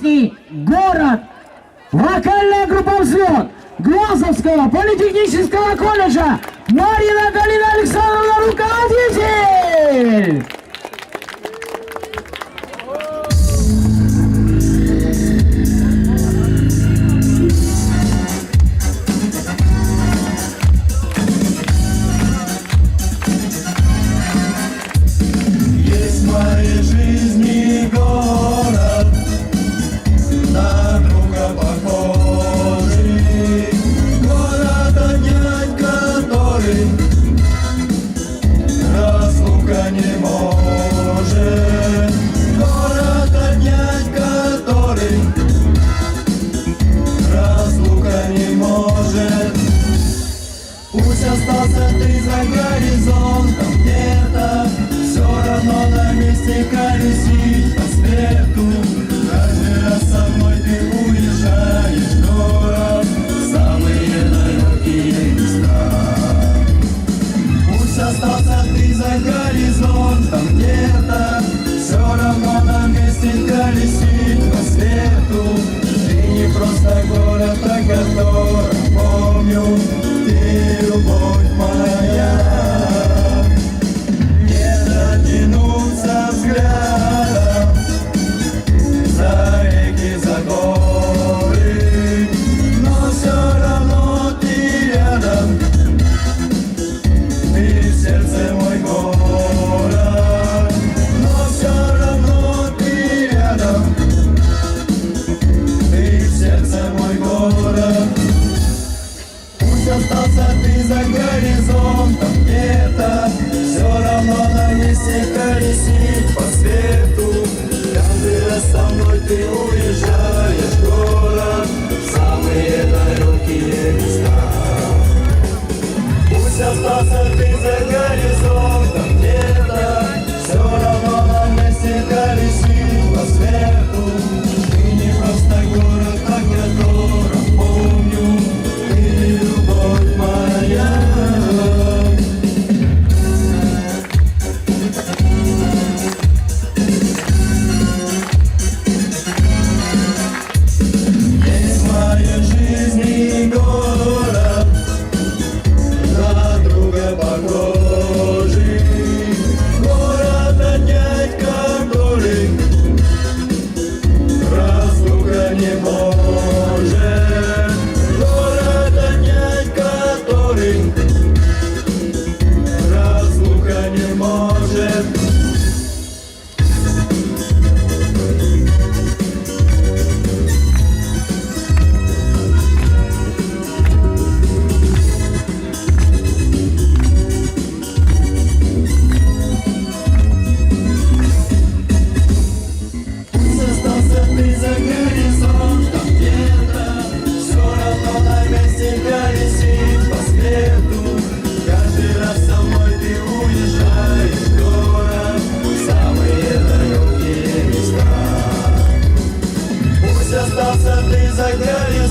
песни «Город». Вокальная группа «Взлет» Глазовского политехнического колледжа Марина Галина Александровна, руководитель. Есть в моей жизни город, на друга похожий, город, отнять который разлука не может, город, отнять который разлука не может. Пусть остался ты за горизонтом где-то, все равно на месте колесить по свету. Каждый раз со мной ты уезжаешь в город, в самые далекие места. Пусть остался ты за горизонтом где-то, все равно на месте колесить по свету. Ты не просто город, о котором помню, ты любовь моя. Не дотянуться взглядом за реки, за горы, но все равно ты рядом, ты в сердце мой город, но все равно ты рядом, ты в сердце мой город. Пусть остался ты за горизонтом где-то, все равно на месте колесить по свету. Каждый раз со мной ты уезжаешь в город, в самые далекие места. Пусть остался ты за горизонтом где-то, все равно на месте колесить по свету. Ты не просто город, о котором помню, ты любовь моя. Есть в моей жизни город, на друга похожий, город, отнять который разлука не может, город, отнять который разлука не может. Пусть остался ты за горизонтом где-то, все равно на месте колесить по свету. Каждый раз со мной ты уезжаешь в город, в самые далекие места. Пусть остался ты за горизонтом